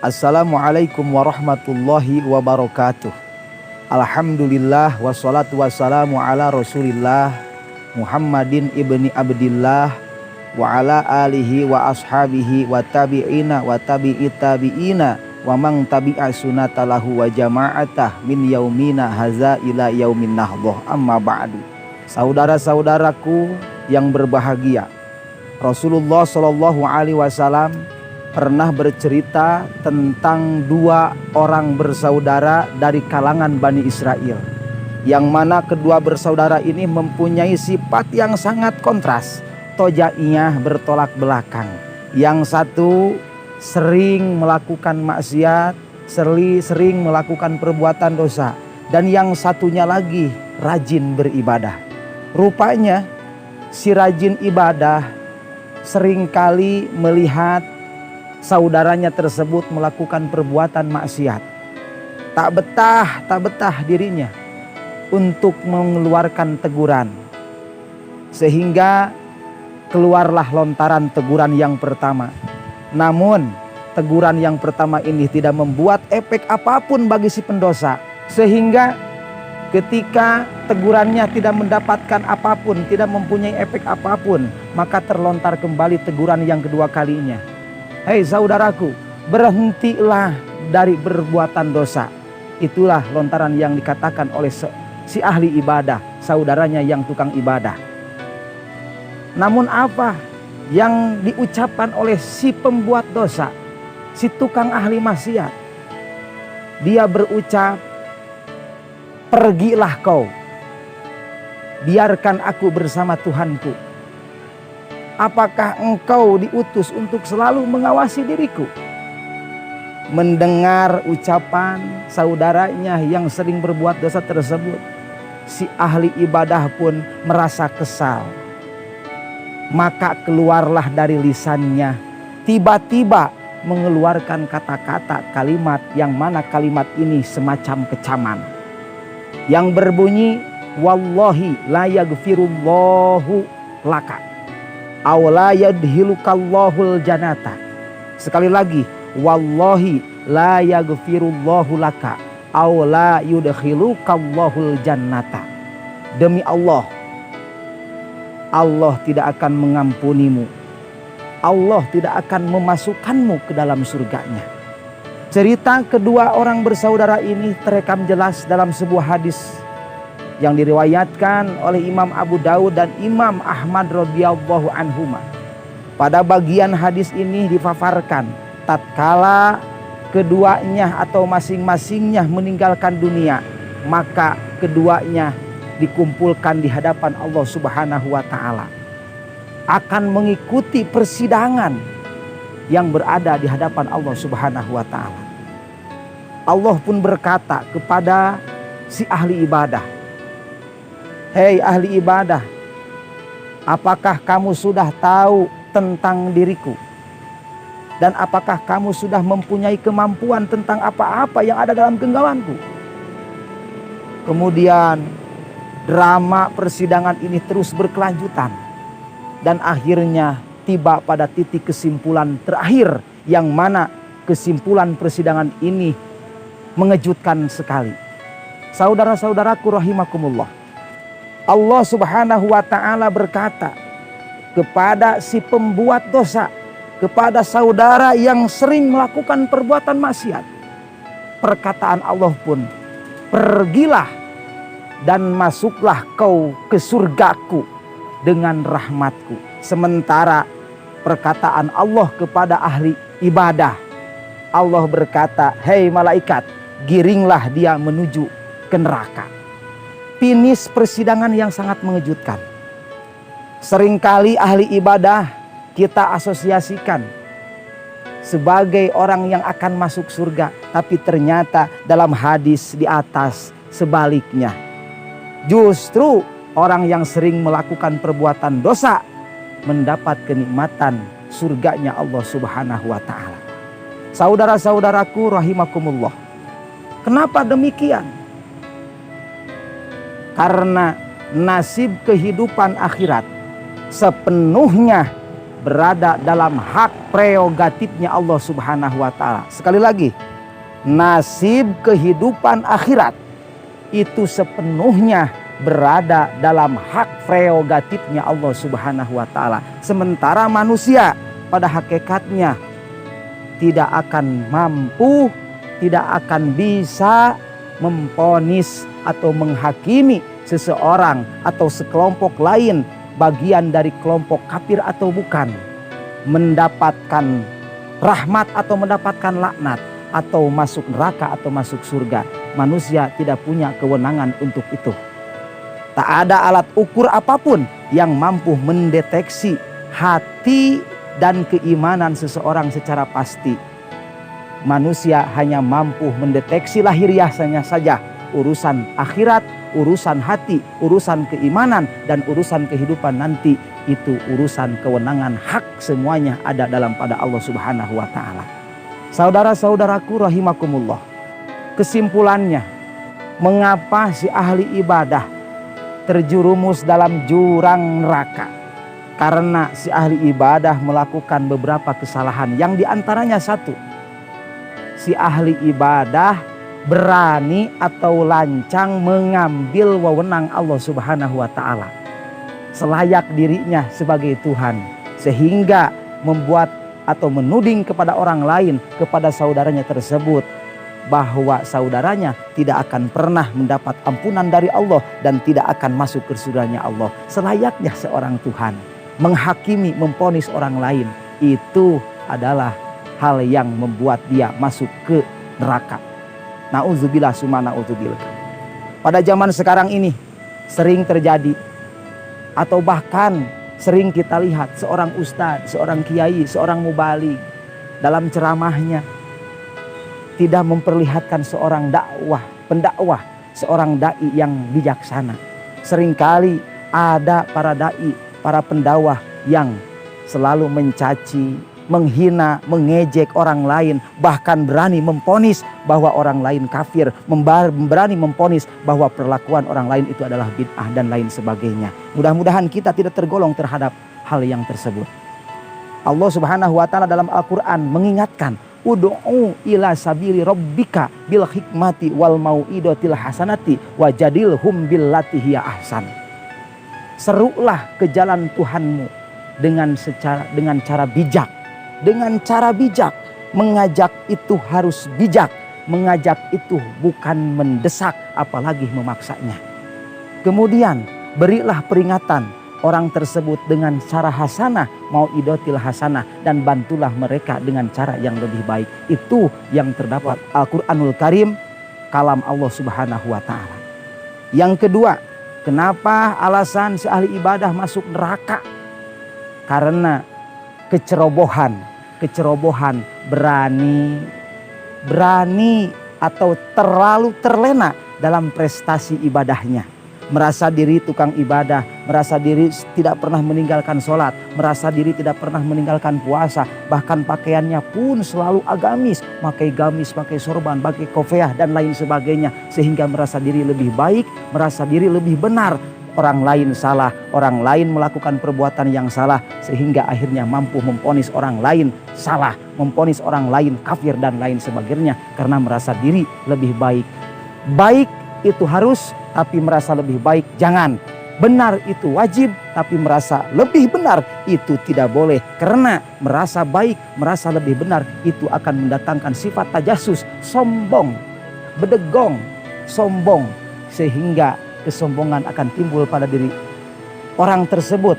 Assalamualaikum warahmatullahi wabarakatuh. Alhamdulillah wassalatu wassalamu ala Rasulillah Muhammadin ibni Abdillah wa ala alihi wa ashabihi wa tabi'ina wa tabi'i tabi'ina wa man tabi'a sunatalahu wa jama'atah min yaumina haza ila yaumin nahdoh, amma ba'du. Saudara-saudaraku yang berbahagia, Rasulullah Shallallahu Alaihi Wasallam pernah bercerita tentang dua orang bersaudara dari kalangan Bani Israel, yang mana kedua bersaudara ini mempunyai sifat yang sangat kontras, tojaiyah, bertolak belakang. Yang satu sering melakukan maksiat, sering melakukan perbuatan dosa, dan yang satunya lagi rajin beribadah. Rupanya si rajin ibadah seringkali melihat saudaranya tersebut melakukan perbuatan maksiat. Tak betah dirinya untuk mengeluarkan teguran, sehingga keluarlah lontaran teguran yang pertama. Namun teguran yang pertama ini tidak membuat efek apapun bagi si pendosa, sehingga ketika tegurannya tidak mendapatkan apapun, tidak mempunyai efek apapun, maka terlontar kembali teguran yang kedua kalinya. Hei saudaraku, berhentilah dari perbuatan dosa. Itulah lontaran yang dikatakan oleh si ahli ibadah, saudaranya yang tukang ibadah. Namun apa yang diucapkan oleh si pembuat dosa, si tukang ahli maksiat? Dia berucap, pergilah kau, biarkan aku bersama Tuhanku. Apakah engkau diutus untuk selalu mengawasi diriku? Mendengar ucapan saudaranya yang sering berbuat dosa tersebut, si ahli ibadah pun merasa kesal. Maka keluarlah dari lisannya tiba-tiba mengeluarkan kata-kata kalimat yang mana kalimat ini semacam kecaman, yang berbunyi, wallahi la yaghfirullahu laka aw la yadkhilukallahul janata. Sekali lagi, wallahi la yaghfirullahu laka aw la yudkhilukallahul jannata. Demi Allah, Allah tidak akan mengampunimu, Allah tidak akan memasukkanmu ke dalam surganya. Cerita kedua orang bersaudara ini terekam jelas dalam sebuah hadis yang diriwayatkan oleh Imam Abu Daud dan Imam Ahmad radhiyallahu anhuma. Pada bagian hadis ini dipaparkan tatkala keduanya atau masing-masingnya meninggalkan dunia, maka keduanya dikumpulkan di hadapan Allah Subhanahu wa taala, akan mengikuti persidangan yang berada di hadapan Allah Subhanahu wa taala. Allah pun berkata kepada si ahli ibadah, hei ahli ibadah, apakah kamu sudah tahu tentang diriku? Dan apakah kamu sudah mempunyai kemampuan tentang apa-apa yang ada dalam genggamanku? Kemudian drama persidangan ini terus berkelanjutan, dan akhirnya tiba pada titik kesimpulan terakhir, yang mana kesimpulan persidangan ini mengejutkan sekali. Saudara-saudaraku rahimakumullah, Allah Subhanahu wa ta'ala berkata kepada si pembuat dosa, kepada saudara yang sering melakukan perbuatan maksiat, perkataan Allah pun, pergilah dan masuklah kau ke surgaku dengan rahmatku. Sementara perkataan Allah kepada ahli ibadah, Allah berkata, hei malaikat, giringlah dia menuju ke neraka. Finis persidangan yang sangat mengejutkan. Seringkali ahli ibadah kita asosiasikan sebagai orang yang akan masuk surga, tapi ternyata dalam hadis di atas sebaliknya. Justru orang yang sering melakukan perbuatan dosa mendapat kenikmatan surganya Allah Subhanahu wa ta'ala. Saudara-saudaraku rahimakumullah, kenapa demikian? Karena nasib kehidupan akhirat sepenuhnya berada dalam hak prerogatifnya Allah Subhanahu wa taala. Sekali lagi, nasib kehidupan akhirat itu sepenuhnya berada dalam hak prerogatifnya Allah Subhanahu wa taala. Sementara manusia pada hakikatnya tidak akan mampu, tidak akan bisa memvonis atau menghakimi seseorang atau sekelompok lain bagian dari kelompok kafir atau bukan, mendapatkan rahmat atau mendapatkan laknat, atau masuk neraka atau masuk surga. Manusia tidak punya kewenangan untuk itu. Tak ada alat ukur apapun yang mampu mendeteksi hati dan keimanan seseorang secara pasti. Manusia hanya mampu mendeteksi lahiriahnya saja. Urusan akhirat, urusan hati, urusan keimanan, dan urusan kehidupan nanti, itu urusan kewenangan hak, semuanya ada dalam pada Allah Subhanahu wa taala. Saudara-saudaraku rahimakumullah, kesimpulannya, mengapa si ahli ibadah terjerumus dalam jurang neraka? Karena si ahli ibadah melakukan beberapa kesalahan, yang diantaranya satu, si ahli ibadah berani atau lancang mengambil wewenang Allah Subhanahu wa taala selayak dirinya sebagai Tuhan, sehingga membuat atau menuding kepada orang lain, kepada saudaranya tersebut, bahwa saudaranya tidak akan pernah mendapat ampunan dari Allah dan tidak akan masuk ke surganya Allah. Selayaknya seorang Tuhan menghakimi, memvonis orang lain, itu adalah hal yang membuat dia masuk ke neraka. Nauzubillah summa nauzubillah. Pada zaman sekarang ini sering terjadi, atau bahkan sering kita lihat seorang ustadz, seorang kiai, seorang mubalik dalam ceramahnya tidak memperlihatkan seorang pendakwah, seorang dai yang bijaksana. Seringkali ada para dai, para pendakwah yang selalu mencaci, menghina, mengejek orang lain, bahkan berani memvonis bahwa orang lain kafir, berani memvonis bahwa perlakuan orang lain itu adalah bid'ah dan lain sebagainya. Mudah-mudahan kita tidak tergolong terhadap hal yang tersebut. Allah Subhanahu wa taala dalam Al-Qur'an mengingatkan, ud'u ila sabili rabbika bil hikmati wal mau'idotil hasanati wajadilhum billati hiya ahsan. Serulah ke jalan Tuhanmu dengan cara bijak. Dengan cara bijak, mengajak itu harus bijak, mengajak itu bukan mendesak apalagi memaksanya. Kemudian berilah peringatan orang tersebut dengan cara hasanah, mau'idotil hasanah, dan bantulah mereka dengan cara yang lebih baik. Itu yang terdapat Al-Quranul Karim, kalam Allah Subhanahu wa taala. Yang kedua, kenapa alasan si ahli ibadah masuk neraka? Karena kecerobohan, berani atau terlalu terlena dalam prestasi ibadahnya. Merasa diri tukang ibadah, merasa diri tidak pernah meninggalkan sholat, merasa diri tidak pernah meninggalkan puasa, bahkan pakaiannya pun selalu agamis, pakai gamis, pakai sorban, pakai kofeah dan lain sebagainya, sehingga merasa diri lebih baik, merasa diri lebih benar. Orang lain salah, orang lain melakukan perbuatan yang salah, sehingga akhirnya mampu memvonis orang lain salah, memvonis orang lain kafir dan lain sebagainya, karena merasa diri lebih baik. Baik itu harus, tapi merasa lebih baik jangan. Benar itu wajib, tapi merasa lebih benar itu tidak boleh. Karena merasa baik, merasa lebih benar, itu akan mendatangkan sifat tajasus, sombong, bedegong, sombong, sehingga kesombongan akan timbul pada diri orang tersebut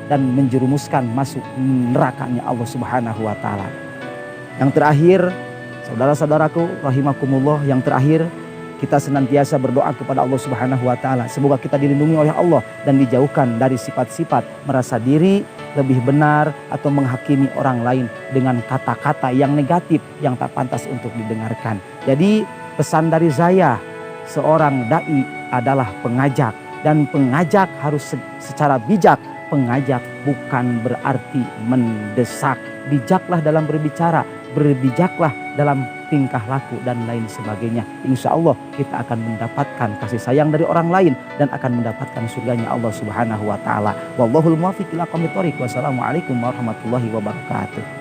dan menjerumuskan masuk nerakanya Allah Subhanahu wa taala. Yang terakhir, saudara-saudaraku rahimakumullah, yang terakhir, kita senantiasa berdoa kepada Allah Subhanahu wa taala, semoga kita dilindungi oleh Allah dan dijauhkan dari sifat-sifat merasa diri lebih benar atau menghakimi orang lain dengan kata-kata yang negatif yang tak pantas untuk didengarkan. Jadi pesan dari saya, seorang dai adalah pengajak, dan pengajak harus secara bijak. Pengajak bukan berarti mendesak. Bijaklah dalam berbicara, berbijaklah dalam tingkah laku dan lain sebagainya. Insya Allah kita akan mendapatkan kasih sayang dari orang lain dan akan mendapatkan surganya Allah Subhanahu wa taala. Wallahul muwaffiq ila aqwamit thoriq. Wassalamualaikum warahmatullahi wabarakatuh.